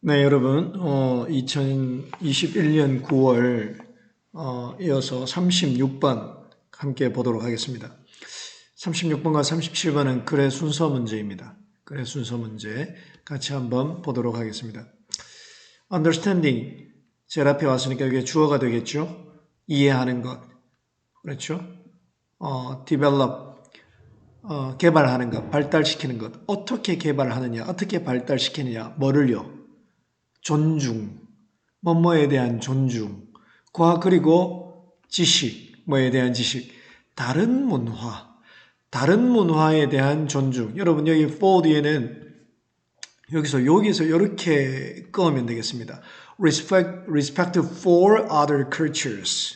네, 여러분, 2021년 9월 이어서 36번 함께 보도록 하겠습니다. 36번과 37번은 글의 순서 문제입니다. 글의 순서 문제 같이 한번 보도록 하겠습니다. Understanding, 제일 앞에 왔으니까 이게 주어가 되겠죠. 이해하는 것, 그렇죠. Develop, 개발하는 것, 발달시키는 것. 어떻게 개발하느냐, 어떻게 발달시키느냐, 뭐를요? 존중, 뭐뭐에 대한 존중, 그리고 지식, 뭐에 대한 지식, 다른 문화에 대한 존중. 여러분 여기 for 뒤에는 여기서 이렇게 끄면 되겠습니다. Respect for other cultures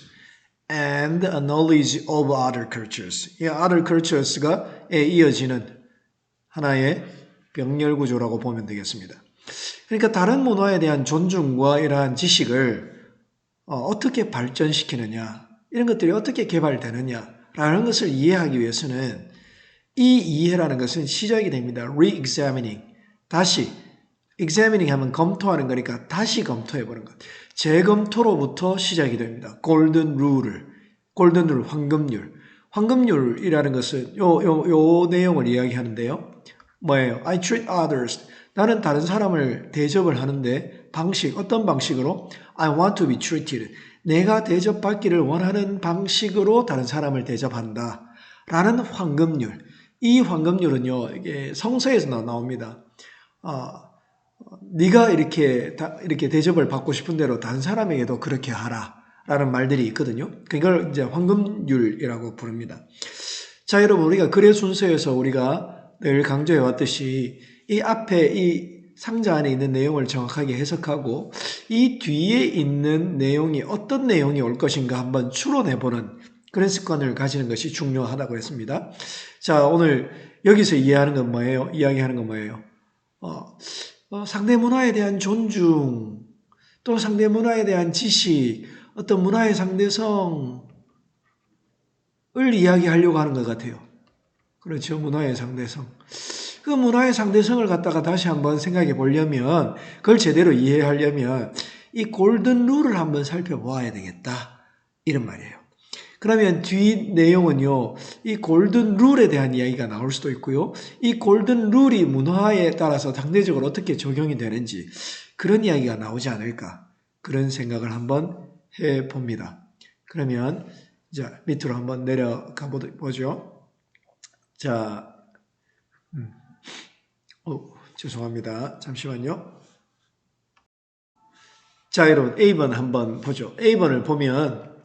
and a knowledge of other cultures. 이 other cultures가 이어지는 하나의 병렬 구조라고 보면 되겠습니다. 그러니까 다른 문화에 대한 존중과 이러한 지식을 어떻게 발전시키느냐, 이런 것들이 어떻게 개발되느냐라는 것을 이해하기 위해서는 이 이해라는 것은 시작이 됩니다. re-examining, 다시 examining 하면 검토하는 거니까 다시 검토해보는 것. 재검토로부터 시작이 됩니다. golden rule, 황금률이라는 것은 요 내용을 이야기하는데요. 뭐예요? I treat others, 나는 다른 사람을 대접을 하는데 어떤 방식으로? I want to be treated, 내가 대접받기를 원하는 방식으로 다른 사람을 대접한다 라는 황금률. 이 황금률은요, 이게 성서에서 나옵니다. 네가 이렇게 대접을 받고 싶은 대로 다른 사람에게도 그렇게 하라 라는 말들이 있거든요. 그걸 이제 황금률이라고 부릅니다. 자, 여러분, 우리가 글의 순서에서 우리가 늘 강조해 왔듯이 이 앞에 이 상자 안에 있는 내용을 정확하게 해석하고 이 뒤에 있는 내용이 어떤 내용이 올 것인가 한번 추론해보는 그런 습관을 가지는 것이 중요하다고 했습니다. 자, 오늘 여기서 이야기하는 건 뭐예요? 상대 문화에 대한 존중, 또 상대 문화에 대한 지식, 어떤 문화의 상대성을 이야기하려고 하는 것 같아요. 그렇죠. 문화의 상대성. 그 문화의 상대성을 갖다가 다시 한번 생각해 보려면, 그걸 제대로 이해하려면 이 골든 룰을 한번 살펴보아야 되겠다, 이런 말이에요. 그러면 뒤 내용은요, 이 골든 룰에 대한 이야기가 나올 수도 있고요, 이 골든 룰이 문화에 따라서 상대적으로 어떻게 적용이 되는지 그런 이야기가 나오지 않을까, 그런 생각을 한번 해봅니다. 그러면 이제 밑으로 한번 내려가 보죠. 자, 죄송합니다. 잠시만요. 자, 여러분 A번 한번 보죠. A번을 보면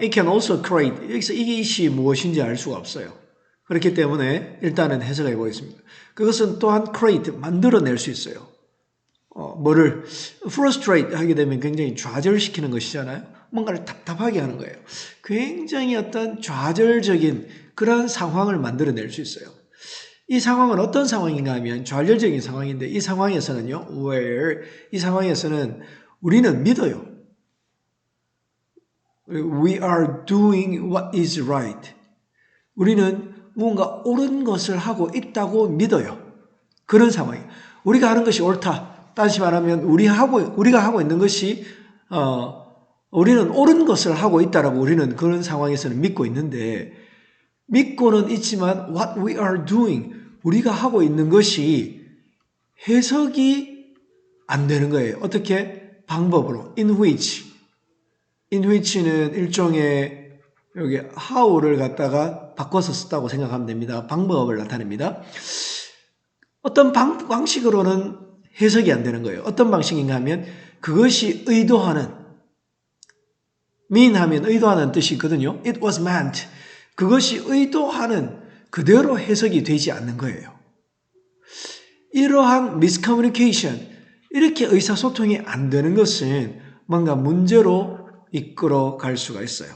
it can also create, 여기서 이것이 무엇인지 알 수가 없어요. 그렇기 때문에 일단은 해석해 보겠습니다. 그것은 또한 create, 만들어낼 수 있어요. 뭐를 frustrate 하게 되면 굉장히 좌절시키는 것이잖아요. 뭔가를 답답하게 하는 거예요. 굉장히 어떤 좌절적인 그런 상황을 만들어낼 수 있어요. 이 상황은 어떤 상황인가 하면 좌절적인 상황인데, 이 상황에서는요, 이 상황에서는 우리는 믿어요. We are doing what is right. 우리는 무언가 옳은 것을 하고 있다고 믿어요. 그런 상황이에요. 우리가 하는 것이 옳다. 다시 말하면 우리가 하고 있는 것이 우리는 옳은 것을 하고 있다라고 우리는 그런 상황에서는 믿고 있는데, 믿고는 있지만 what we are doing, 우리가 하고 있는 것이 해석이 안 되는 거예요. 어떻게? 방법으로. in which는 일종의 여기 how를 갖다가 바꿔서 썼다고 생각하면 됩니다. 방법을 나타냅니다. 어떤 방식으로는 해석이 안 되는 거예요. 어떤 방식인가 하면 그것이 의도하는, mean 하면 의도하는 뜻이 있거든요. It was meant. 그것이 의도하는 그대로 해석이 되지 않는 거예요. 이러한 miscommunication, 이렇게 의사소통이 안 되는 것은 뭔가 문제로 이끌어 갈 수가 있어요.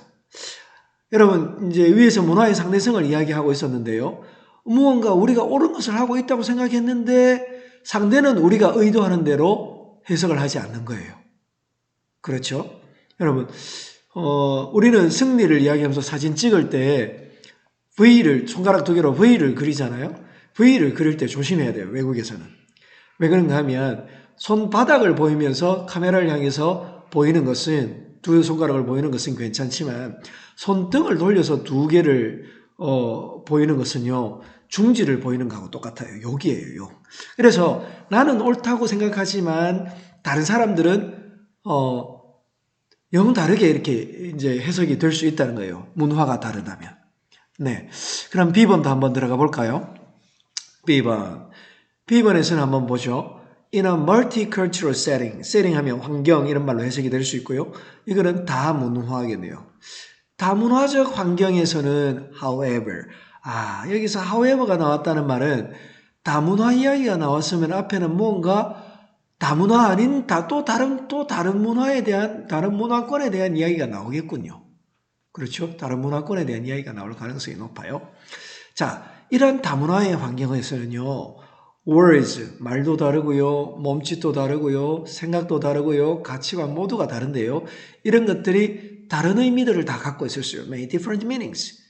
여러분, 이제 위에서 문화의 상대성을 이야기하고 있었는데요. 무언가 우리가 옳은 것을 하고 있다고 생각했는데 상대는 우리가 의도하는 대로 해석을 하지 않는 거예요. 그렇죠? 여러분, 우리는 승리를 이야기하면서 사진 찍을 때 손가락 2개로 V를 그리잖아요. V를 그릴 때 조심해야 돼요. 외국에서는. 왜 그런가 하면 손바닥을 보이면서 카메라를 향해서 보이는 것은 두 손가락을 보이는 것은 괜찮지만 손등을 돌려서 두 개를 보이는 것은요. 중지를 보이는 거하고 똑같아요. 여기에요. 요. 그래서 나는 옳다고 생각하지만 다른 사람들은 영 다르게 이렇게 이제 해석이 될 수 있다는 거예요. 문화가 다르다면. 네. 그럼 B번도 한번 들어가 볼까요? B번. B번에서는 한번 보죠. In a multicultural setting. setting 하면 환경 이런 말로 해석이 될 수 있고요. 이거는 다문화겠네요. 다문화적 환경에서는 however. 여기서 however가 나왔다는 말은 다문화 이야기가 나왔으면 앞에는 뭔가 다문화 아닌 또 다른 문화에 대한 다른 문화권에 대한 이야기가 나오겠군요. 그렇죠? 다른 문화권에 대한 이야기가 나올 가능성이 높아요. 자, 이런 다문화의 환경에서는요. words, 말도 다르고요. 몸짓도 다르고요. 생각도 다르고요. 가치관 모두가 다른데요. 이런 것들이 다른 의미들을 다 갖고 있을 수 있어요. Many different meanings.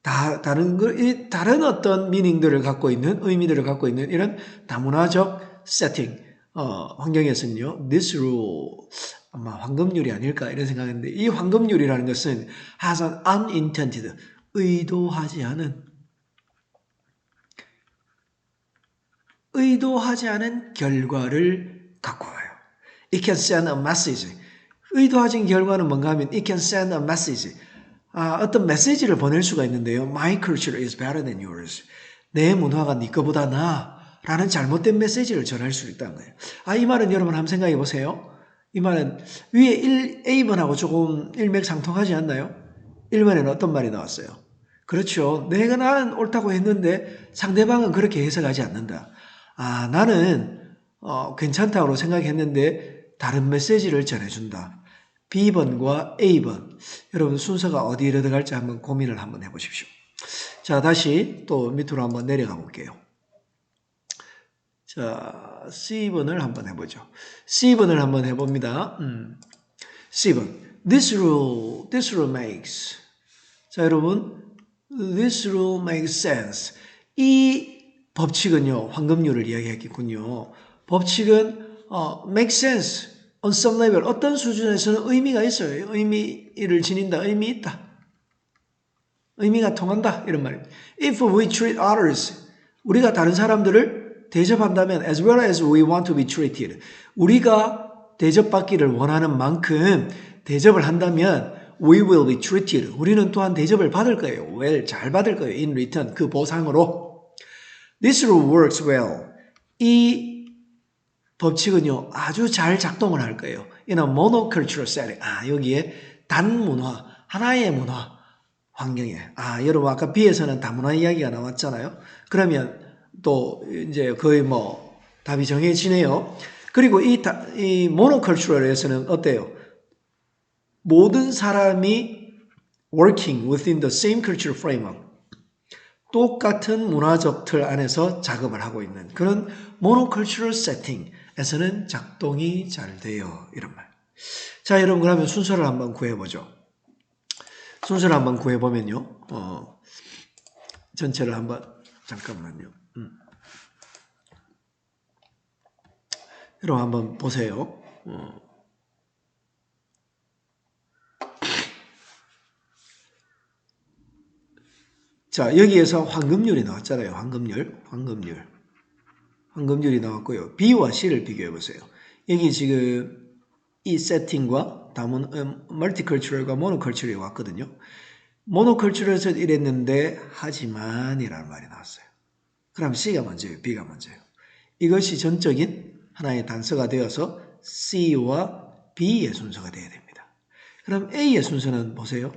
다른 어떤 미닝들을 갖고 있는, 의미들을 갖고 있는 이런 다문화적 세팅, 환경에서는요, this rule, 아마 황금률이 아닐까 이런 생각인데, 이 황금률이라는 것은 has an unintended, 의도하지 않은 결과를 갖고 와요. It can send a message. 의도하진 결과는 뭔가 하면 it can send a message. 어떤 메시지를 보낼 수가 있는데요. My culture is better than yours. 내 문화가 네 거보다 나아. 라는 잘못된 메시지를 전할 수 있다는 거예요. 이 말은 여러분 한번 생각해 보세요. 이 말은 위에 A번하고 조금 일맥상통하지 않나요? 1번에는 어떤 말이 나왔어요? 그렇죠. 나는 옳다고 했는데 상대방은 그렇게 해석하지 않는다. 나는 괜찮다고 생각했는데 다른 메시지를 전해준다. B번과 A번. 여러분 순서가 어디로 들어갈지 한번 고민을 한번 해보십시오. 자, 다시 또 밑으로 한번 내려가 볼게요. 자, C번을 한번 해보죠. C번을 한번 해봅니다. C번. This rule makes. 자, 여러분. This rule makes sense. 이 법칙은요, 황금률을 이야기했겠군요. 법칙은 make sense on some level. 어떤 수준에서는 의미가 있어요. 의미를 지닌다. 의미 있다. 의미가 통한다. 이런 말입니다. If we treat others, 우리가 다른 사람들을 대접한다면 as well as we want to be treated. 우리가 대접받기를 원하는 만큼 대접을 한다면 we will be treated. 우리는 또한 대접을 받을 거예요. well, 잘 받을 거예요. in return, 그 보상으로. This rule works well. 이 법칙은요, 아주 잘 작동을 할 거예요. In a monocultural setting. 여기에 단문화, 하나의 문화 환경에. 여러분 아까 B에서는 다문화 이야기가 나왔잖아요. 그러면 또 이제 거의 답이 정해지네요. 그리고 이 monocultural에서는 어때요? 모든 사람이 working within the same cultural framework. 똑같은 문화적 틀 안에서 작업을 하고 있는 그런 monocultural setting에서는 작동이 잘 돼요. 이런 말. 자, 여러분 그러면 순서를 한번 구해보죠. 순서를 한번 구해보면요. 전체를 한번 잠깐만요. 여러분 한번 보세요. 자, 여기에서 황금률이 나왔잖아요. 황금률이 나왔고요. B와 C를 비교해 보세요. 여기 지금 이 세팅과 멀티컬처럴과 모노컬처럴이 왔거든요. 모노컬처럴에서 이랬는데 하지만이라는 말이 나왔어요. 그럼 C가 먼저예요. B가 먼저예요. 이것이 전적인 하나의 단서가 되어서 C와 B의 순서가 되어야 됩니다. 그럼 A의 순서는 보세요.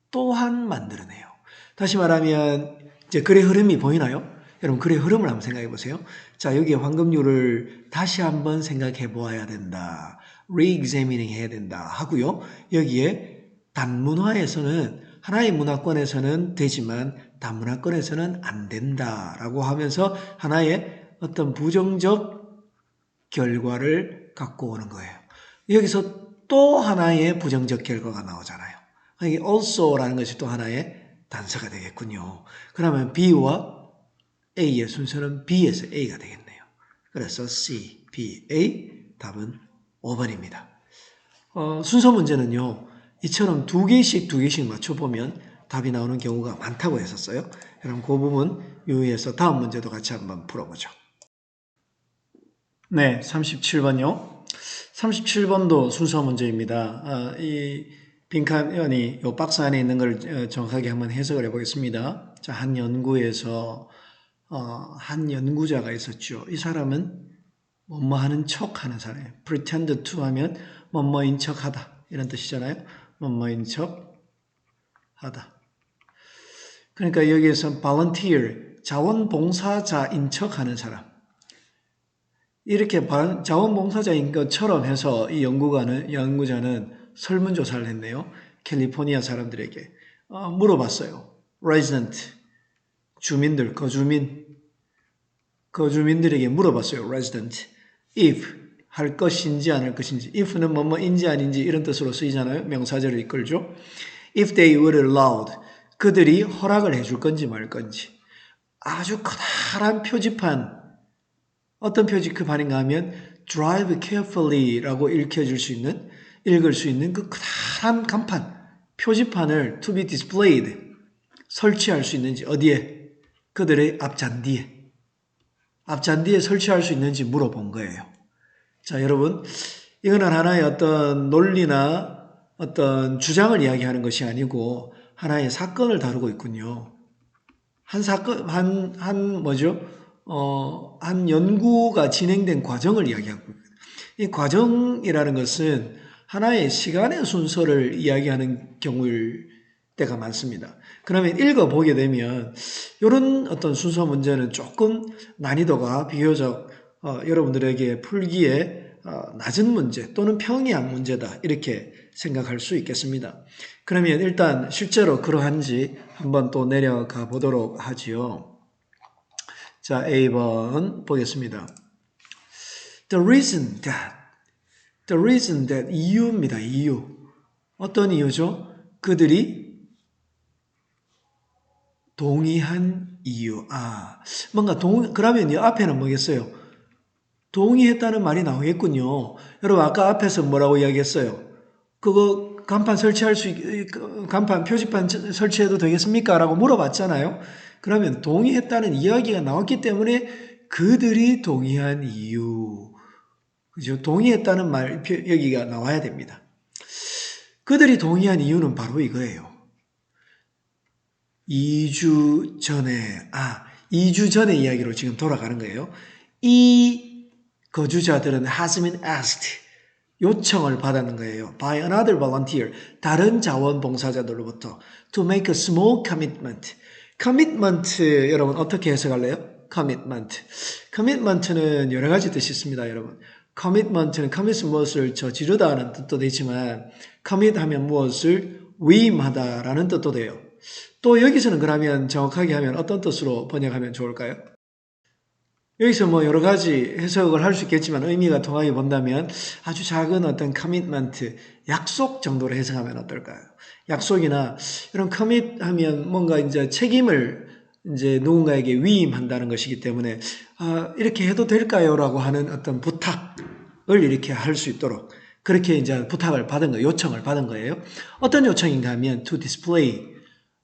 또한 만들어내요. 다시 말하면 이제 글의 흐름이 보이나요? 여러분 글의 흐름을 한번 생각해 보세요. 자, 여기에 황금률을 다시 한번 생각해 보아야 된다. re-examining 해야 된다 하고요. 여기에 단문화에서는 하나의 문화권에서는 되지만 단문화권에서는 안 된다라고 하면서 하나의 어떤 부정적 결과를 갖고 오는 거예요. 여기서 또 하나의 부정적 결과가 나오잖아요. 이게 also라는 것이 또 하나의 단서가 되겠군요. 그러면 B와 A의 순서는 B에서 A가 되겠네요. 그래서 C, B, A 답은 5번입니다. 순서 문제는요. 이처럼 두 개씩 맞춰보면 답이 나오는 경우가 많다고 했었어요. 그럼 그 부분 유의해서 다음 문제도 같이 한번 풀어보죠. 네, 37번요. 37번도 순서 문제입니다. 이 빈칸이 이 박스 안에 있는 걸 정확하게 한번 해석을 해보겠습니다. 자, 한 연구에서 한 연구자가 있었죠. 이 사람은 뭐뭐 하는 척 하는 사람이에요. pretend to 하면 뭐뭐인 척 하다. 이런 뜻이잖아요. 뭐뭐인 척 하다. 그러니까 여기에서 volunteer, 자원봉사자인 척 하는 사람. 이렇게 자원봉사자인 것처럼 해서 이 연구자는 설문조사를 했네요. 캘리포니아 사람들에게. 물어봤어요. resident, 주민들, 거주민들에게 물어봤어요. resident. if, 할 것인지 안 할 것인지. if는 뭐뭐인지 아닌지 이런 뜻으로 쓰이잖아요. 명사절을 이끌죠. if they were allowed, 그들이 허락을 해줄 건지 말 건지. 아주 커다란 표지판, 어떤 표지판인가 하면 drive carefully라고 읽을 수 있는 그 커다란 간판, 표지판을 to be displayed, 설치할 수 있는지 어디에? 그들의 앞잔디에 설치할 수 있는지 물어본 거예요. 자, 여러분, 이거는 하나의 어떤 논리나 어떤 주장을 이야기하는 것이 아니고 하나의 사건을 다루고 있군요. 한 연구가 진행된 과정을 이야기하고 있거든요. 이 과정이라는 것은 하나의 시간의 순서를 이야기하는 경우일 때가 많습니다. 그러면 읽어보게 되면 이런 어떤 순서 문제는 조금 난이도가 비교적 여러분들에게 풀기에 낮은 문제 또는 평이한 문제다 이렇게 생각할 수 있겠습니다. 그러면 일단 실제로 그러한지 한번 또 내려가 보도록 하지요. 자, A번 보겠습니다. The reason that 이유입니다. 이유. 어떤 이유죠? 그들이 동의한 이유. 그러면 이 앞에는 뭐겠어요? 동의했다는 말이 나오겠군요. 여러분, 아까 앞에서 뭐라고 이야기했어요? 그거 간판, 표지판 설치해도 되겠습니까? 라고 물어봤잖아요. 그러면 동의했다는 이야기가 나왔기 때문에 그들이 동의한 이유. 그죠? 동의했다는 말, 여기가 나와야 됩니다. 그들이 동의한 이유는 바로 이거예요. 2주 전의 이야기로 지금 돌아가는 거예요. 이 거주자들은 has been asked, 요청을 받았는 거예요. by another volunteer, 다른 자원봉사자들로부터 to make a small commitment. commitment 여러분 어떻게 해석할래요? commitment는 여러 가지 뜻이 있습니다, 여러분. commitment는 commit 무엇을 저지르다 하는 뜻도 되지만 commit 하면 무엇을 위임하다라는 뜻도 돼요. 또 여기서는 그러면 정확하게 하면 어떤 뜻으로 번역하면 좋을까요? 여기서 뭐 여러 가지 해석을 할 수 있겠지만 의미가 통하게 본다면 아주 작은 어떤 커미트먼트, 약속 정도로 해석하면 어떨까요? 약속이나 이런 커밋 하면 뭔가 이제 책임을 이제 누군가에게 위임한다는 것이기 때문에 이렇게 해도 될까요? 라고 하는 어떤 부탁을 이렇게 할 수 있도록 그렇게 이제 부탁을 받은 거예요. 요청을 받은 거예요. 어떤 요청인가 하면 to display.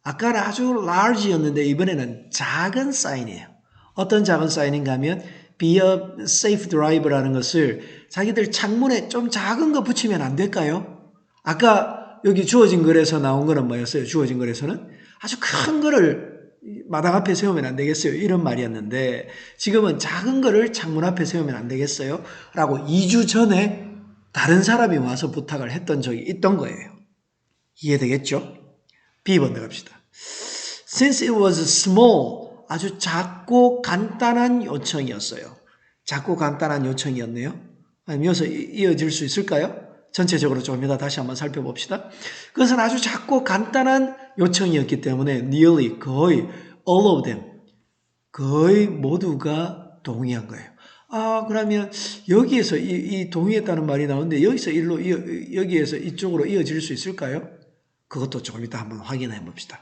아까는 아주 large였는데 이번에는 작은 사인이에요. 어떤 작은 사인인가 하면 be a safe driver라는 것을 자기들 창문에 좀 작은 거 붙이면 안 될까요? 아까 여기 주어진 글에서 나온 거는 뭐였어요? 주어진 글에서는 아주 큰 거를 마당 앞에 세우면 안 되겠어요? 이런 말이었는데 지금은 작은 거를 창문 앞에 세우면 안 되겠어요? 라고 2주 전에 다른 사람이 와서 부탁을 했던 적이 있던 거예요. 이해되겠죠? B번 들어갑시다. Since it was small, 아주 작고 간단한 요청이었어요. 작고 간단한 요청이었네요. 아니면 여기서 이어질 수 있을까요? 전체적으로 좀 이따 다시 한번 살펴봅시다. 그것은 아주 작고 간단한 요청이었기 때문에 nearly 거의 all of them, 거의 모두가 동의한 거예요. 그러면 여기에서 이 동의했다는 말이 나오는데 여기에서 이쪽으로 이어질 수 있을까요? 그것도 조금 이따 한번 확인해 봅시다.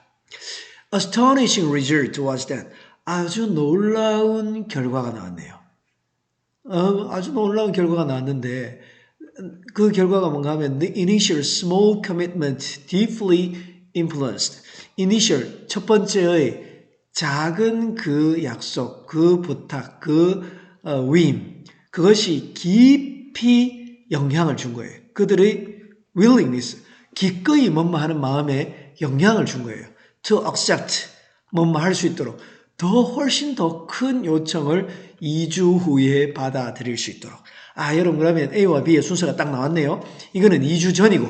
Astonishing result was that. 아주 놀라운 결과가 나왔네요. 아주 놀라운 결과가 나왔는데 그 결과가 뭔가 하면 the initial small commitment deeply influenced. initial 첫 번째의 작은 그 약속, 그 부탁, 그 위임 그것이 깊이 영향을 준 거예요. 그들의 willingness 기꺼이 뭐뭐 하는 마음에 영향을 준 거예요. to accept 뭐뭐 할 수 있도록 훨씬 더 큰 요청을 2주 후에 받아들일 수 있도록. 여러분 그러면 A와 B의 순서가 딱 나왔네요. 이거는 2주 전이고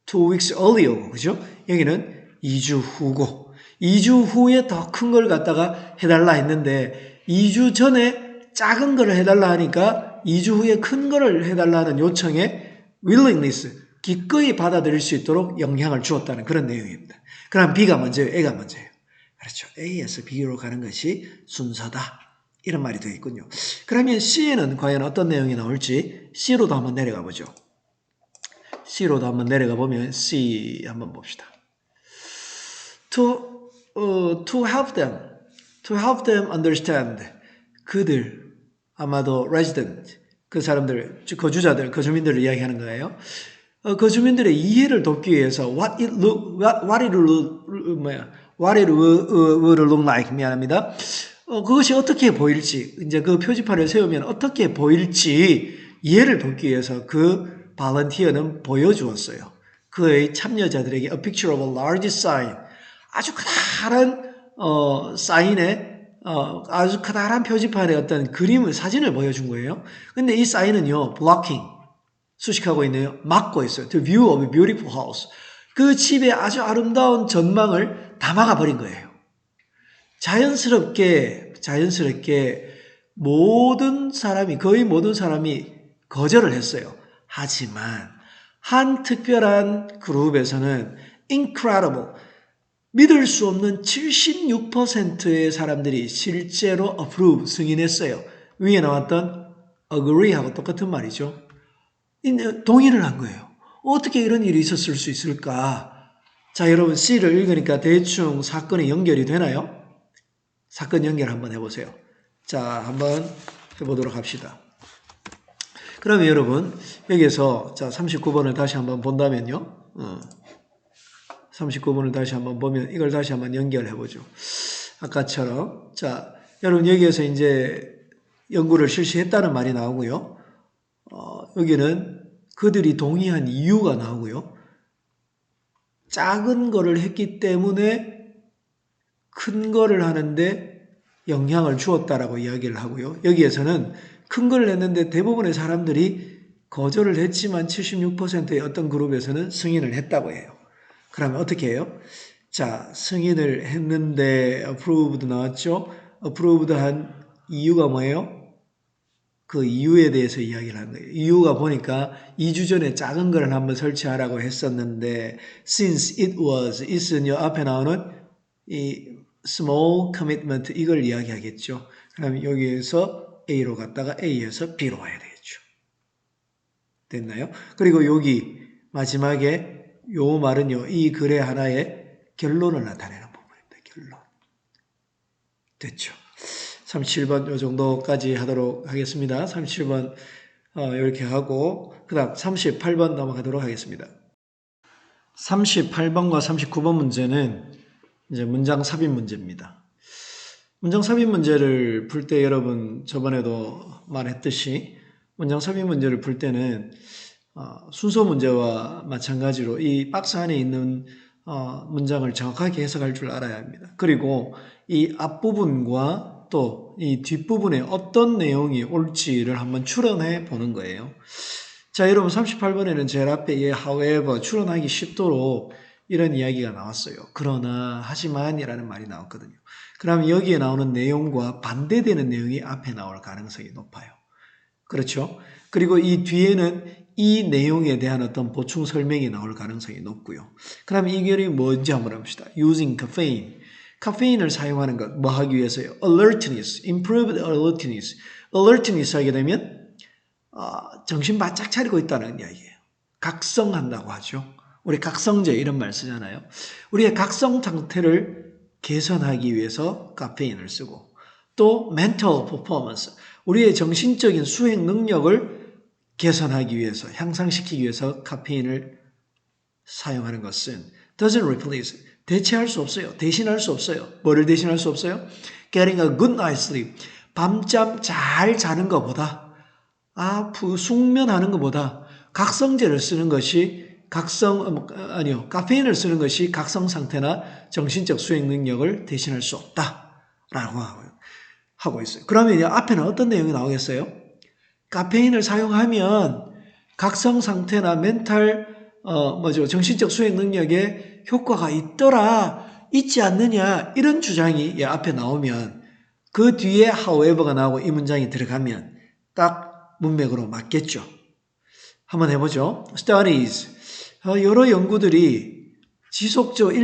2 weeks earlier고 그죠? 여기는 2주 후고 2주 후에 더 큰 걸 갖다가 해달라 했는데 2주 전에 작은 걸 해달라 하니까 2주 후에 큰 거를 해달라는 요청에 willingness 기꺼이 받아들일 수 있도록 영향을 주었다는 그런 내용입니다. 그럼 B가 먼저예요? A가 먼저예요? 그렇죠. A에서 B로 가는 것이 순서다. 이런 말이 되어 있군요. 그러면 C에는 과연 어떤 내용이 나올지 C로도 한번 내려가 보죠. C로도 한번 내려가 보면 C 한번 봅시다. To help them understand. 그들, 아마도 resident, 그 사람들, 거주자들, 거주민들을 이야기하는 거예요. 거주민들의 이해를 돕기 위해서 what it will look like 미안합니다. 그것이 어떻게 보일지 이제 그 표지판을 세우면 어떻게 보일지 이해를 돕기 위해서 그 발런티어는 보여주었어요. 그의 참여자들에게 a picture of a large sign 아주 커다란 사인에 아주 커다란 표지판의 어떤 그림을 사진을 보여준 거예요. 근데 이 사인은요 blocking 수식하고 있네요. 막고 있어요. The view of a beautiful house. 그 집의 아주 아름다운 전망을 다 막아버린 거예요. 자연스럽게 거의 모든 사람이 거절을 했어요. 하지만 한 특별한 그룹에서는 incredible, 믿을 수 없는 76%의 사람들이 실제로 approve, 승인했어요. 위에 나왔던 agree하고 똑같은 말이죠. 동의를 한 거예요. 어떻게 이런 일이 있었을 수 있을까? 자, 여러분 C를 읽으니까 대충 사건이 연결이 되나요? 사건 연결 한번 해보세요. 자, 한번 해보도록 합시다. 그러면 여러분 여기에서 자 39번을 다시 한번 본다면요. 39번을 다시 한번 보면 이걸 다시 한번 연결해보죠. 아까처럼 자, 여러분 여기에서 이제 연구를 실시했다는 말이 나오고요. 여기는 그들이 동의한 이유가 나오고요. 작은 거를 했기 때문에 큰 거를 하는데 영향을 주었다라고 이야기를 하고요. 여기에서는 큰 걸 했는데 대부분의 사람들이 거절을 했지만 76%의 어떤 그룹에서는 승인을 했다고 해요. 그러면 어떻게 해요? 자, 승인을 했는데 approved 나왔죠? approved 한 이유가 뭐예요? 그 이유에 대해서 이야기를 한 거예요. 이유가 보니까 2주 전에 작은 걸 한번 설치하라고 했었는데 since it은요 앞에 나오는 이 small commitment 이걸 이야기하겠죠. 그럼 여기에서 A로 갔다가 A에서 B로 와야 되겠죠. 됐나요? 그리고 여기 마지막에 요 말은요 이 글의 하나의 결론을 나타내는 부분입니다. 결론. 됐죠. 37번 요 정도까지 하도록 하겠습니다. 37번 이렇게 하고 그 다음 38번 넘어가도록 하겠습니다. 38번과 39번 문제는 이제 문장 삽입 문제입니다. 문장 삽입 문제를 풀 때 여러분 저번에도 말했듯이 문장 삽입 문제를 풀 때는 순서 문제와 마찬가지로 이 박스 안에 있는 문장을 정확하게 해석할 줄 알아야 합니다. 그리고 이 앞부분과 또 이 뒷부분에 어떤 내용이 올지를 한번 추론해 보는 거예요. 자, 여러분 38번에는 제일 앞에 이 however 추론하기 쉽도록 이런 이야기가 나왔어요. 그러나 하지만이라는 말이 나왔거든요. 그럼 여기에 나오는 내용과 반대되는 내용이 앞에 나올 가능성이 높아요. 그렇죠? 그리고 이 뒤에는 이 내용에 대한 어떤 보충 설명이 나올 가능성이 높고요. 그럼 이 결이 뭔지 한번 해봅시다. using caffeine. 카페인을 사용하는 것, 뭐 하기 위해서요? alertness, improved alertness. alertness 하게 되면 정신 바짝 차리고 있다는 이야기예요. 각성한다고 하죠. 우리 각성제 이런 말 쓰잖아요. 우리의 각성 상태를 개선하기 위해서 카페인을 쓰고 또 mental performance, 우리의 정신적인 수행 능력을 개선하기 위해서, 향상시키기 위해서 카페인을 사용하는 것은 doesn't replace, 대체할 수 없어요. 대신할 수 없어요. 뭐를 대신할 수 없어요? Getting a good night's sleep. 밤잠 잘 자는 것보다, 숙면하는 것보다 각성제를 쓰는 것이 카페인을 쓰는 것이 각성 상태나 정신적 수행 능력을 대신할 수 없다라고 하고 있어요. 그러면 앞에는 어떤 내용이 나오겠어요? 카페인을 사용하면 각성 상태나 정신적 수행 능력에 효과가 있지 않느냐, 이런 주장이 앞에 나오면 그 뒤에 however가 나오고 이 문장이 들어가면 딱 문맥으로 맞겠죠. 한번 해보죠. Studies. 여러 연구들이 지속적으로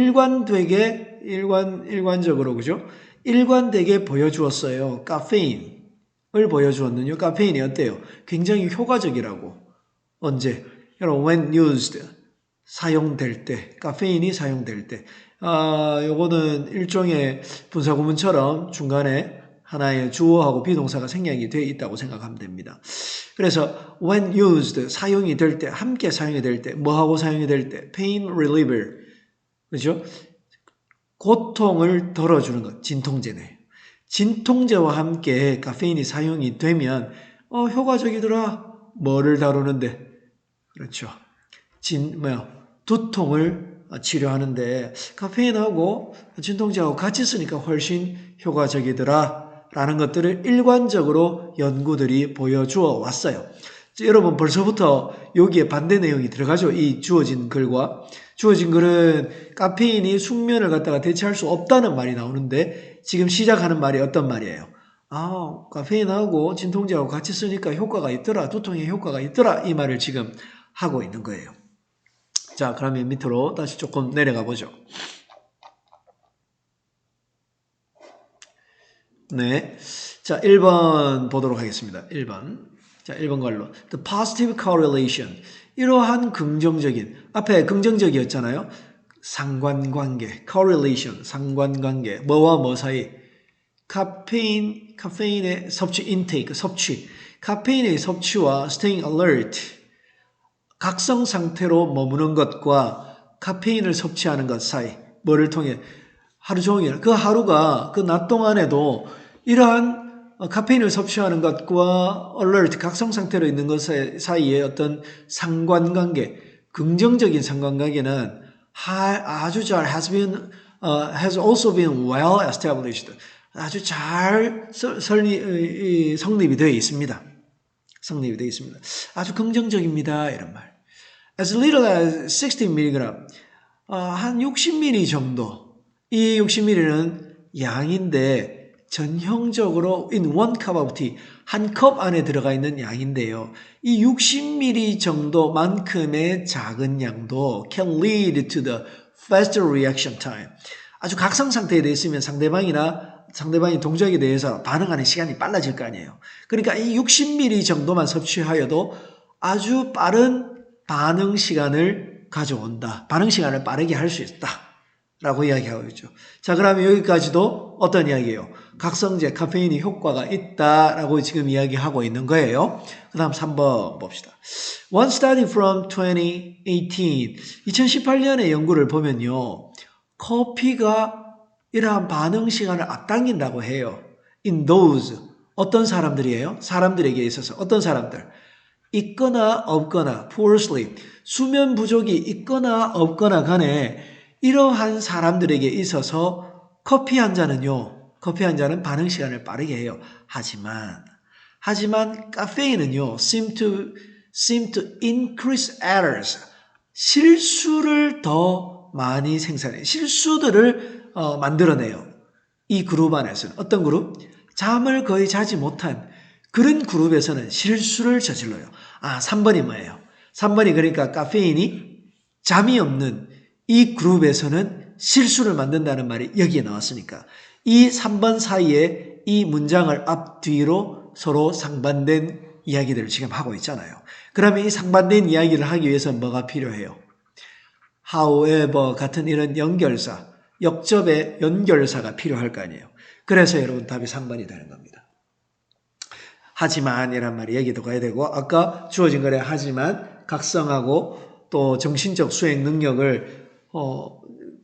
일관적으로, 그죠? 일관되게 보여주었어요. 카페인을 보여주었는요. 카페인이 어때요? 굉장히 효과적이라고. 언제? 여러분, when used. 사용될 때, 카페인이 사용될 때. 요거는 일종의 분사구문처럼 중간에 하나의 주어하고 비동사가 생략이 되어 있다고 생각하면 됩니다. 그래서 when used, 사용이 될 때, 함께 사용이 될 때, 뭐하고 사용이 될 때? pain reliever, 그렇죠? 고통을 덜어주는 것, 진통제네요. 진통제와 함께 카페인이 사용이 되면 효과적이더라. 뭐를 다루는데? 그렇죠. 두통을 치료하는데 카페인하고 진통제하고 같이 쓰니까 훨씬 효과적이더라 라는 것들을 일관적으로 연구들이 보여주어 왔어요. 여러분 벌써부터 여기에 반대 내용이 들어가죠. 이 주어진 글과. 주어진 글은 카페인이 숙면을 갖다가 대체할 수 없다는 말이 나오는데 지금 시작하는 말이 어떤 말이에요? 카페인하고 진통제하고 같이 쓰니까 효과가 있더라. 두통에 효과가 있더라. 이 말을 지금 하고 있는 거예요. 자, 그러면 밑으로 다시 조금 내려가 보죠. 네. 자, 1번 보도록 하겠습니다. 1번. 자, 1번 갈로. The positive correlation. 이러한 긍정적인, 앞에 긍정적이었잖아요. 상관관계. correlation. 상관관계. 뭐와 뭐 사이? 카페인의 섭취, intake, 섭취. 카페인의 섭취와 staying alert. 각성 상태로 머무는 것과 카페인을 섭취하는 것 사이. 뭐를 통해? 하루 종일. 그 하루가, 그 낮 동안에도 이러한 카페인을 섭취하는 것과 alert, 각성 상태로 있는 것 사이에 어떤 상관관계, 긍정적인 상관관계는 아주 잘 has also been well established. 아주 잘 성립이 되어 있습니다. 성립이 되어 있습니다. 아주 긍정적입니다. 이런 말. As little as 60mg, 한 60ml 정도. 이 60ml는 양인데 전형적으로 in one cup of tea, 한 컵 안에 들어가 있는 양인데요. 이 60ml 정도만큼의 작은 양도 can lead to the faster reaction time. 아주 각성 상태에 돼 있으면 상대방이 동작에 대해서 반응하는 시간이 빨라질 거 아니에요. 그러니까 이 60ml 정도만 섭취하여도 아주 빠른 반응 시간을 가져온다. 반응 시간을 빠르게 할 수 있다. 라고 이야기하고 있죠. 자, 그러면 여기까지도 어떤 이야기예요? 각성제, 카페인이 효과가 있다라고 지금 이야기하고 있는 거예요. 그 다음 3번 봅시다. One study from 2018. 2018년의 연구를 보면요. 커피가 이러한 반응 시간을 앞당긴다고 해요. In those. 어떤 사람들이에요? 사람들에게 있어서. 어떤 사람들? 있거나 없거나, poor sleep. 수면 부족이 있거나 없거나 간에 이러한 사람들에게 있어서 커피 한 잔은 반응 시간을 빠르게 해요. 하지만 카페인은요, seem to increase errors. 실수를 더 많이 생산해요. 실수들을 만들어내요. 이 그룹 안에서는. 어떤 그룹? 잠을 거의 자지 못한 그런 그룹에서는 실수를 저질러요. 3번이 뭐예요? 3번이 그러니까 카페인이 잠이 없는 이 그룹에서는 실수를 만든다는 말이 여기에 나왔으니까 이 3번 사이에 이 문장을 앞뒤로 서로 상반된 이야기들을 지금 하고 있잖아요. 그러면 이 상반된 이야기를 하기 위해서는 뭐가 필요해요? however 같은 이런 연결사, 역접의 연결사가 필요할 거 아니에요. 그래서 여러분 답이 3번이 되는 겁니다. 하지만 이란 말이 여기도 가야 되고 아까 주어진 거래 하지만 각성하고 또 정신적 수행 능력을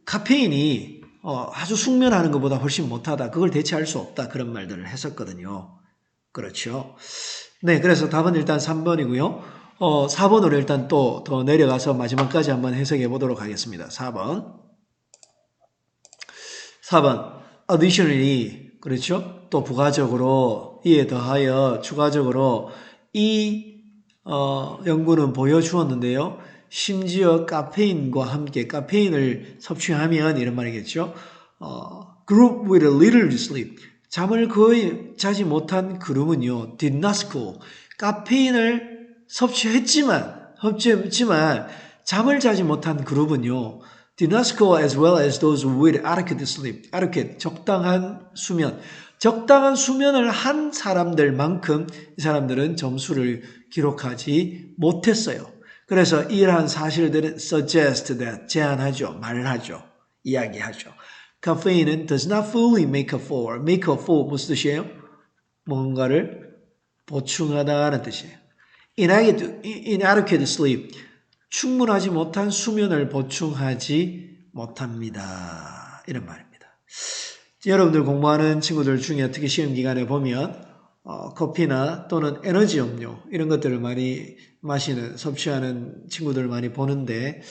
카페인이 아주 숙면하는 것보다 훨씬 못하다. 그걸 대체할 수 없다. 그런 말들을 했었거든요. 그렇죠. 네, 그래서 답은 일단 3번이고요. 4번으로 일단 또 더 내려가서 마지막까지 한번 해석해 보도록 하겠습니다. 4번. additionally, 그렇죠? 또 부가적으로, 이에 더하여 추가적으로 이 연구는 보여주었는데요. 심지어 카페인과 함께 카페인을 섭취하면 이런 말이겠죠. group with a little sleep. 잠을 거의 자지 못한 그룹은요. did not school. 카페인을 섭취했지만 잠을 자지 못한 그룹은요. did not score as well as those with adequate sleep. adequate, 적당한 수면. 적당한 수면을 한 사람들만큼 이 사람들은 점수를 기록하지 못했어요. 그래서 이러한 사실들은 suggest that, 제안하죠, 말하죠, 이야기하죠. 카페인은 does not fully make up for. make up for 무슨 뜻이에요? 뭔가를 보충하다는 뜻이에요. inadequate sleep. 충분하지 못한 수면을 보충하지 못합니다. 이런 말입니다. 여러분들 공부하는 친구들 중에 특히 시험 기간에 보면 커피나 또는 에너지 음료 이런 것들을 많이 마시는 섭취하는 친구들을 많이 보는데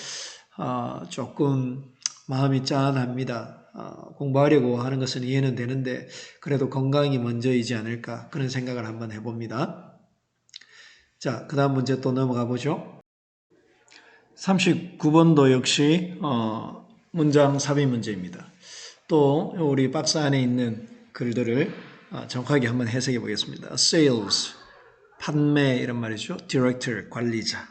조금 마음이 짠합니다. 공부하려고 하는 것은 이해는 되는데 그래도 건강이 먼저이지 않을까 그런 생각을 한번 해봅니다. 자, 그 다음 문제 또 넘어가 보죠. 39번도 역시 문장 삽입 문제입니다. 또 우리 박스 안에 있는 글들을 정확하게 한번 해석해 보겠습니다. Sales, 판매 이런 말이죠. Director, 관리자.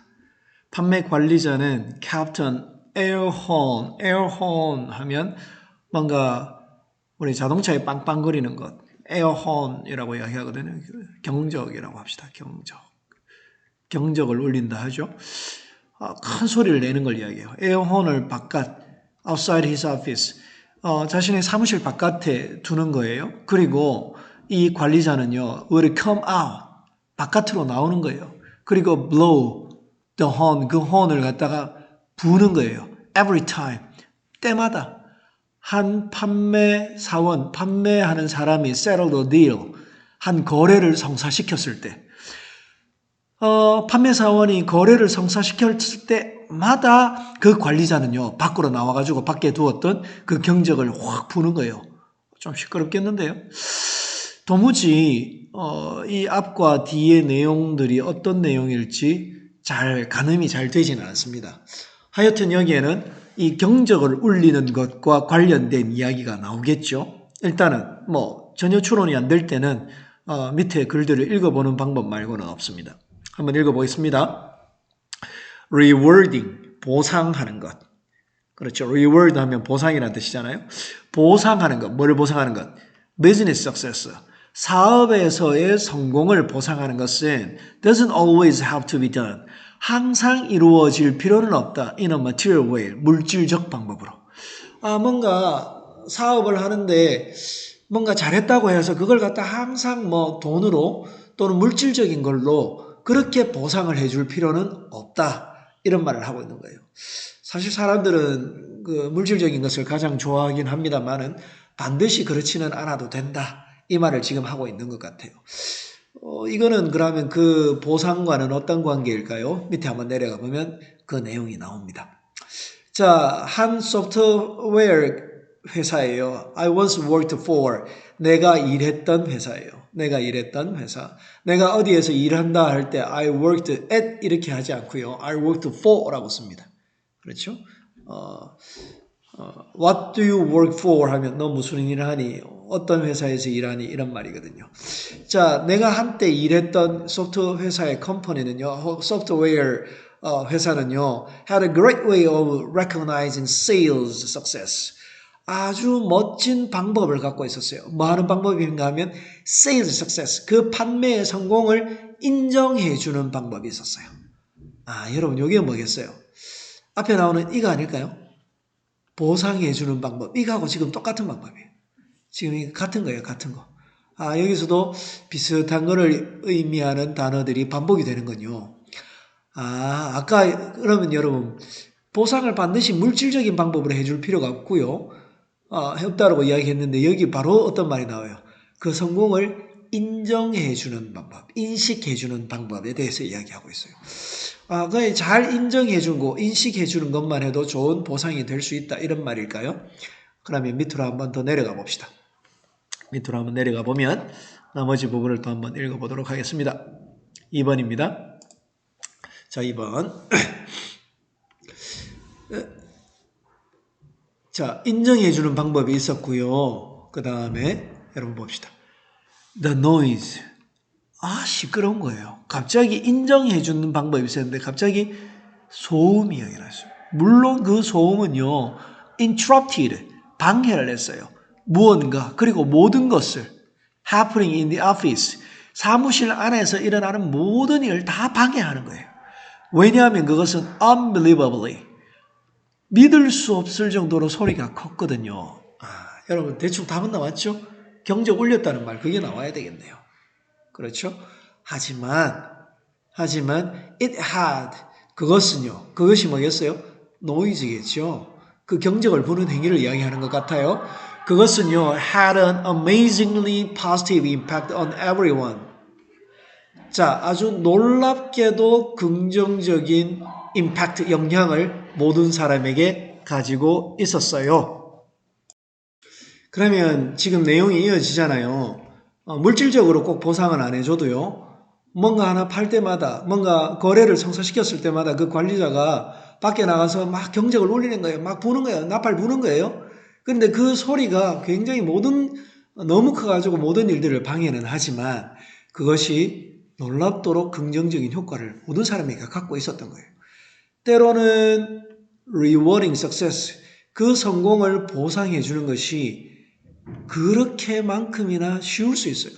판매 관리자는 Captain Airhorn, Airhorn 하면 뭔가 우리 자동차에 빵빵거리는 것, Airhorn이라고 이야기하거든요. 경적이라고 합시다. 경적을 울린다 하죠. 큰 소리를 내는 걸 이야기해요. 에어혼을 바깥, outside his office, 자신의 사무실 바깥에 두는 거예요. 그리고 이 관리자는요, will come out, 바깥으로 나오는 거예요. 그리고 blow the horn, 그 horn을 갖다가 부는 거예요. Every time, 때마다 한 판매사원, 판매하는 사람이 settle the deal, 한 거래를 성사시켰을 때 판매사원이 거래를 성사시켰을 때마다 그 관리자는요, 밖으로 나와가지고 밖에 두었던 그 경적을 확 부는 거예요. 좀 시끄럽겠는데요. 도무지 이 앞과 뒤의 내용들이 어떤 내용일지 가늠이 잘 되지는 않습니다. 하여튼 여기에는 이 경적을 울리는 것과 관련된 이야기가 나오겠죠. 일단은 전혀 추론이 안 될 때는 밑에 글들을 읽어보는 방법 말고는 없습니다. 한번 읽어보겠습니다. rewarding, 보상하는 것. 그렇죠. reward 하면 보상이라는 뜻이잖아요. 보상하는 것, 뭐를 보상하는 것? business success, 사업에서의 성공을 보상하는 것은 doesn't always have to be done. 항상 이루어질 필요는 없다. in a material way, 물질적 방법으로. 뭔가 사업을 하는데 뭔가 잘했다고 해서 그걸 갖다 항상 돈으로 또는 물질적인 걸로 그렇게 보상을 해줄 필요는 없다. 이런 말을 하고 있는 거예요. 사실 사람들은 그 물질적인 것을 가장 좋아하긴 합니다만은 반드시 그렇지는 않아도 된다. 이 말을 지금 하고 있는 것 같아요. 이거는 그러면 그 보상과는 어떤 관계일까요? 밑에 한번 내려가 보면 그 내용이 나옵니다. 자, 한 소프트웨어 회사예요. I once worked for. 내가 일했던 회사예요. 내가 일했던 회사. 내가 어디에서 일한다 할 때 I worked at 이렇게 하지 않고요. I worked for라고 씁니다. 그렇죠? What do you work for? 하면 너 무슨 일을 하니? 어떤 회사에서 일하니? 이런 말이거든요. 자, 내가 한때 일했던 소프트웨어 회사의 컴퍼니는요. 소프트웨어 회사는요. had a great way of recognizing sales success. 아주 멋진 방법을 갖고 있었어요. 뭐 하는 방법인가 하면 sales success, 그 판매의 성공을 인정해 주는 방법이 있었어요. 여러분 이게 뭐겠어요? 앞에 나오는 이거 아닐까요? 보상해 주는 방법. 이거하고 지금 똑같은 방법이에요. 지금 이거 같은 거예요. 같은 거. 여기서도 비슷한 거를 의미하는 단어들이 반복이 되는군요. 아까 그러면 여러분 보상을 반드시 물질적인 방법으로 해줄 필요가 없고요. 없다라고 이야기했는데 여기 바로 어떤 말이 나와요. 그 성공을 인정해주는 방법, 인식해주는 방법에 대해서 이야기하고 있어요. 그냥 잘 인정해주고 인식해주는 것만 해도 좋은 보상이 될 수 있다 이런 말일까요? 그러면 밑으로 한번 더 내려가 봅시다. 밑으로 한번 내려가 보면 나머지 부분을 또 한번 읽어보도록 하겠습니다. 2번입니다. 자, 2번. 자, 인정해주는 방법이 있었고요. 그 다음에 여러분 봅시다. The noise. 시끄러운 거예요. 갑자기 인정해주는 방법이 있었는데 갑자기 소음이 일어났어요. 물론 그 소음은요. interrupted. 방해를 했어요. 무언가 그리고 모든 것을 happening in the office. 사무실 안에서 일어나는 모든 일을 다 방해하는 거예요. 왜냐하면 그것은 unbelievably 믿을 수 없을 정도로 소리가 컸거든요. 여러분 대충 답은 나왔죠? 경적 올렸다는 말 그게 나와야 되겠네요. 그렇죠? 하지만 it had 그것이 뭐겠어요? noise겠죠. 그 경적을 부는 행위를 이야기하는 것 같아요. 그것은요 had an amazingly positive impact on everyone. 자, 아주 놀랍게도 긍정적인 임팩트, 영향을 모든 사람에게 가지고 있었어요. 그러면 지금 내용이 이어지잖아요. 물질적으로 꼭 보상은 안 해줘도요. 뭔가 하나 팔 때마다, 뭔가 거래를 성사시켰을 때마다 그 관리자가 밖에 나가서 막 경적을 울리는 거예요. 막 부는 거예요. 나팔 부는 거예요. 근데 그 소리가 굉장히 너무 커가지고 모든 일들을 방해는 하지만 그것이 놀랍도록 긍정적인 효과를 모든 사람에게 갖고 있었던 거예요. 때로는 rewarding success, 그 성공을 보상해 주는 것이 그렇게만큼이나 쉬울 수 있어요.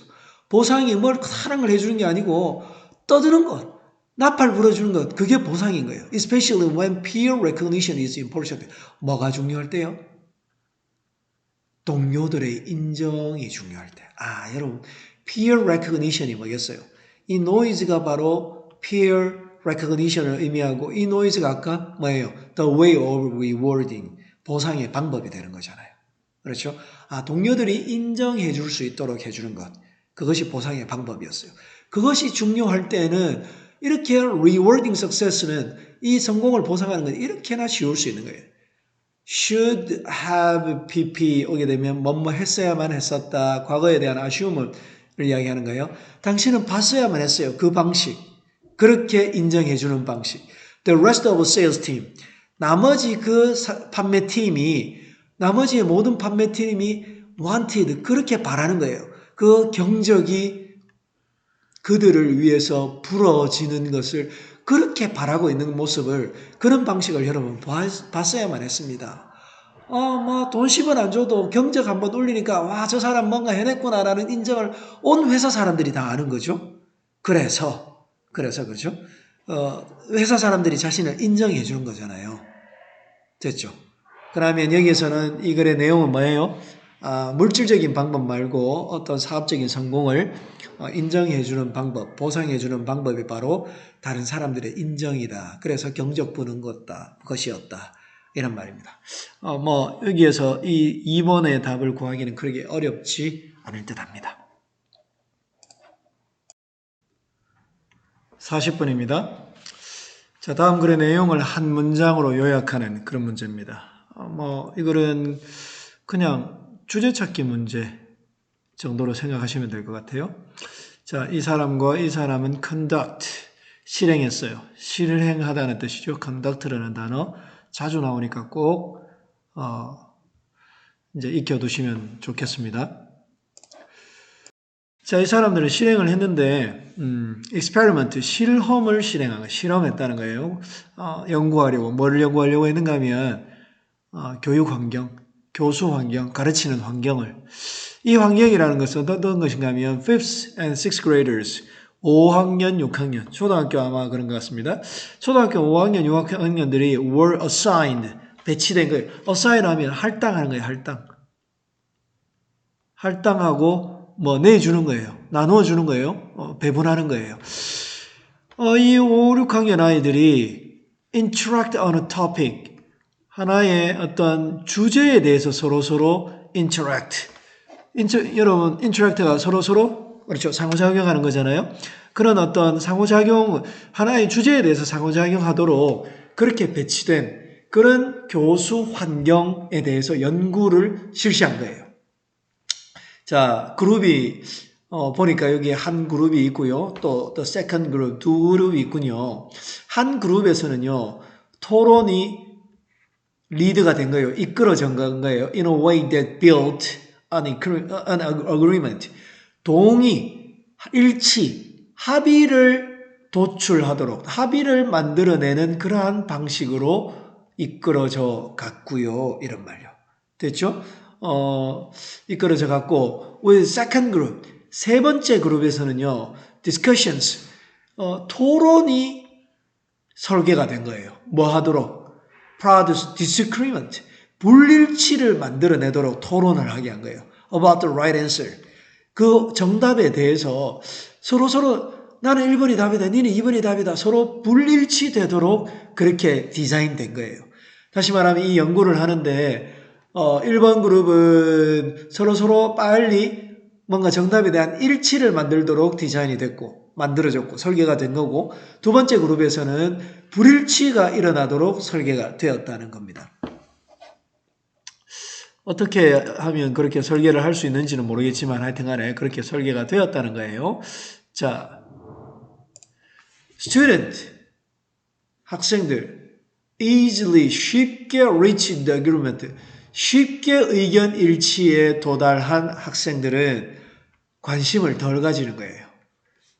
보상이 뭘 다른 걸 해주는 게 아니고 떠드는 것, 나팔 불어주는 것, 그게 보상인 거예요. Especially when peer recognition is important. 뭐가 중요할 때요? 동료들의 인정이 중요할 때. 여러분, peer recognition이 뭐겠어요? 이 noise가 바로 peer recognition을 의미하고 이 noise가 아까 뭐예요? The way of rewarding, 보상의 방법이 되는 거잖아요. 그렇죠? 동료들이 인정해 줄 수 있도록 해주는 것. 그것이 보상의 방법이었어요. 그것이 중요할 때는 이렇게 rewarding success는 이 성공을 보상하는 건 이렇게나 쉬울 수 있는 거예요. should have pp 오게 되면 뭐뭐 했어야만 했었다. 과거에 대한 아쉬움을 이야기하는 거예요. 당신은 봤어야만 했어요. 그 방식. 그렇게 인정해 주는 방식. The rest of sales team. 나머지 나머지의 모든 판매팀이 wanted. 그렇게 바라는 거예요. 그 경적이 그들을 위해서 불어지는 것을 그렇게 바라고 있는 모습을, 그런 방식을 여러분 봤어야만 했습니다. 돈 10원 안 줘도 경적 한번 올리니까 저 사람 뭔가 해냈구나라는 인정을 온 회사 사람들이 다 아는 거죠. 그래서 그렇죠. 회사 사람들이 자신을 인정해 주는 거잖아요. 됐죠? 그러면 여기에서는 이 글의 내용은 뭐예요? 물질적인 방법 말고 어떤 사업적인 성공을 인정해 주는 방법, 보상해 주는 방법이 바로 다른 사람들의 인정이다. 그래서 경적 부는 것이었다. 이런 말입니다. 여기에서 이 2번의 답을 구하기는 그렇게 어렵지 않을 듯 합니다. 40분입니다. 자, 다음 글의 내용을 한 문장으로 요약하는 그런 문제입니다. 이거는 그냥 주제 찾기 문제 정도로 생각하시면 될 것 같아요. 자, 이 사람과 이 사람은 conduct, 실행했어요. 실행하다는 뜻이죠. conduct라는 단어 자주 나오니까 꼭 이제 익혀두시면 좋겠습니다. 자, 이 사람들은 실행을 했는데 experiment, 실험을 실험했다는 거예요. 연구하려고, 뭐를 연구하려고 했는가 하면 교육 환경, 교수 환경, 가르치는 환경을. 이 환경이라는 것은 어떤 것인가 하면 5th and 6th graders, 5학년, 6학년, 초등학교 아마 그런 것 같습니다. 초등학교 5학년, 6학년들이 were assigned, 배치된 거예요. assign 하면 할당하는 거예요, 할당하고 뭐 내주는 거예요. 나누어 주는 거예요. 배분하는 거예요. 이 5, 6학년 아이들이 interact on a topic, 하나의 어떤 주제에 대해서 서로 interact. 여러분, interact가 서로 그렇죠. 상호작용하는 거잖아요. 그런 어떤 상호작용, 하나의 주제에 대해서 상호작용하도록 그렇게 배치된 그런 교수 환경에 대해서 연구를 실시한 거예요. 자, 그룹이 보니까 여기 한 그룹이 있고요. 또 second group, 두 그룹이 있군요. 한 그룹에서는요. 토론이 리드가 된 거예요. 이끌어진 거예요. In a way that built an agreement. 동의, 일치, 합의를 도출하도록, 합의를 만들어내는 그러한 방식으로 이끌어져 갔고요. 이런 말이요. 됐죠? 이끌어져 갔고, with second group, 세 번째 그룹에서는요, discussions, 토론이 설계가 된 거예요. 뭐 하도록? produce disagreement, 불일치를 만들어내도록 토론을 하게 한 거예요. about the right answer. 그 정답에 대해서 서로 나는 1번이 답이다, 니는 2번이 답이다. 서로 불일치 되도록 그렇게 디자인된 거예요. 다시 말하면 이 연구를 하는데 1번 그룹은 서로 빨리 뭔가 정답에 대한 일치를 만들도록 디자인이 됐고 만들어졌고 설계가 된 거고 두 번째 그룹에서는 불일치가 일어나도록 설계가 되었다는 겁니다. 어떻게 하면 그렇게 설계를 할 수 있는지는 모르겠지만 하여튼 간에 그렇게 설계가 되었다는 거예요. 자, student, 학생들 easily, 쉽게 reach the agreement, 쉽게 의견 일치에 도달한 학생들은 관심을 덜 가지는 거예요.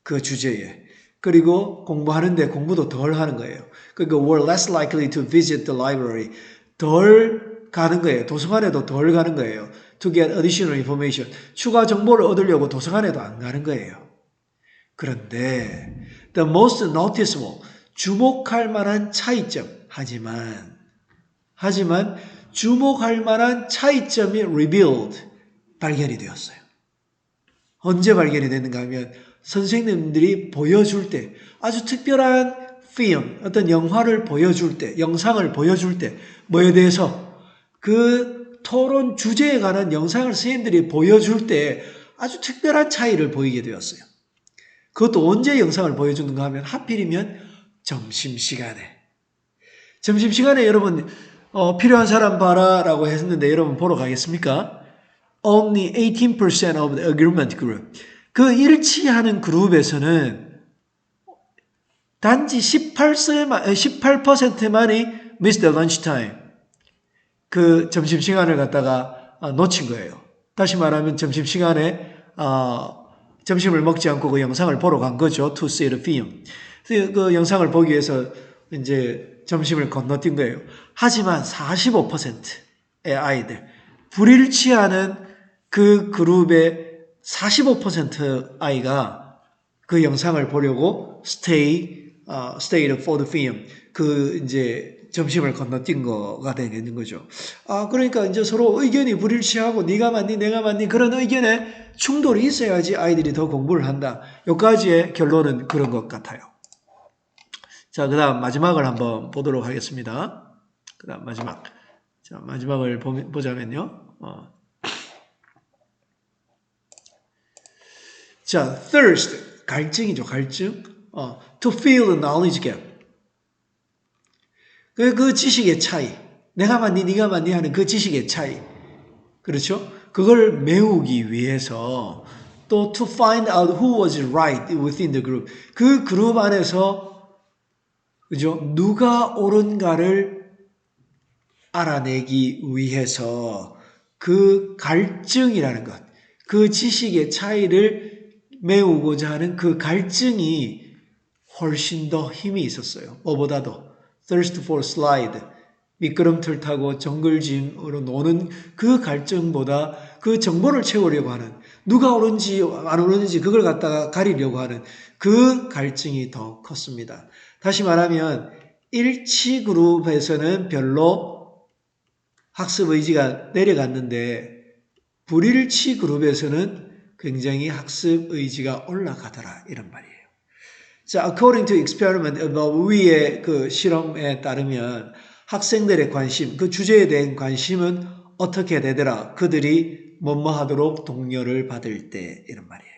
그 주제에. 그리고 공부하는데 공부도 덜 하는 거예요. 그러니까 were less likely to visit the library. 덜 가는 거예요. 도서관에도 덜 가는 거예요. To get additional information. 추가 정보를 얻으려고 도서관에도 안 가는 거예요. 그런데 the most noticeable, 주목할 만한 차이점. 하지만 주목할 만한 차이점이 revealed, 발견이 되었어요. 언제 발견이 됐는가 하면 선생님들이 보여줄 때 아주 특별한 film, 어떤 영화를 보여줄 때, 영상을 보여줄 때 뭐에 대해서 그 토론 주제에 관한 영상을 선생님들이 보여줄 때 아주 특별한 차이를 보이게 되었어요. 그것도 언제 영상을 보여주는가 하면 하필이면 점심시간에. 점심시간에 여러분 필요한 사람 봐라 라고 했는데 여러분 보러 가겠습니까? Only 18% of the agreement group. 그 일치하는 그룹에서는 단지 18%만이 missed the lunch time. 그 점심시간을 갖다가 놓친 거예요. 다시 말하면 점심시간에 점심을 먹지 않고 그 영상을 보러 간 거죠. To see the film. 그 영상을 보기 위해서 이제 점심을 건너뛴 거예요. 하지만 45%의 아이들, 불일치하는 그 그룹의 45% 아이가 그 영상을 보려고 stay for the film, 그 이제 점심을 건너뛴 거가 되는 거죠. 그러니까 이제 서로 의견이 불일치하고 네가 맞니 내가 맞니 그런 의견에 충돌이 있어야지 아이들이 더 공부를 한다. 여기까지의 결론은 그런 것 같아요. 자, 그 다음 마지막을 한번 보도록 하겠습니다. 그 다음 마지막. 자, 마지막을 보자면요. 자, thirst, 갈증이죠, 갈증. To fill the knowledge gap. 그 지식의 차이. 내가 맞니, 네가 맞니 하는 그 지식의 차이. 그렇죠? 그걸 메우기 위해서 또 to find out who was right within the group. 그 그룹 안에서 그죠? 누가 옳은가를 알아내기 위해서 그 갈증이라는 것, 그 지식의 차이를 메우고자 하는 그 갈증이 훨씬 더 힘이 있었어요. 뭐보다도 thirst for slide, 미끄럼틀 타고 정글짐으로 노는 그 갈증보다 그 정보를 채우려고 하는, 누가 옳은지 안 옳은지 그걸 갖다가 가리려고 하는 그 갈증이 더 컸습니다. 다시 말하면 일치 그룹에서는 별로 학습 의지가 내려갔는데 불일치 그룹에서는 굉장히 학습 의지가 올라가더라 이런 말이에요. 자, according to experiment, 위의 그 실험에 따르면 학생들의 관심, 그 주제에 대한 관심은 어떻게 되더라? 그들이 뭐뭐 하도록 독려를 받을 때 이런 말이에요.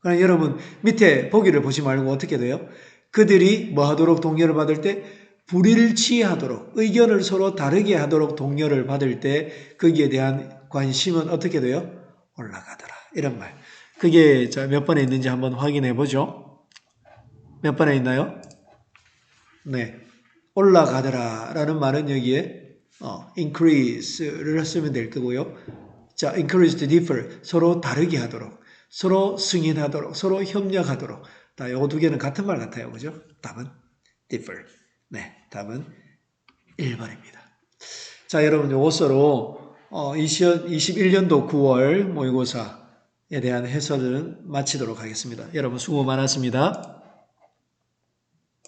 그럼 여러분 밑에 보기를 보지 말고 어떻게 돼요? 그들이 뭐 하도록 독려를 받을 때 불일치하도록 의견을 서로 다르게 하도록 독려를 받을 때 거기에 대한 관심은 어떻게 돼요? 올라가더라. 이런 말. 그게 몇 번에 있는지 한번 확인해 보죠. 몇 번에 있나요? 네. 올라가더라 라는 말은 여기에 increase를 쓰면 될 거고요. 자, increase to differ. 서로 다르게 하도록. 서로 승인하도록. 서로 협력하도록. 다 요거 두 개는 같은 말 같아요. 그죠? 답은 differ. 네. 답은 1번입니다. 자, 여러분 요것으로 21년도 9월 모의고사에 대한 해설을 마치도록 하겠습니다. 여러분 수고 많았습니다.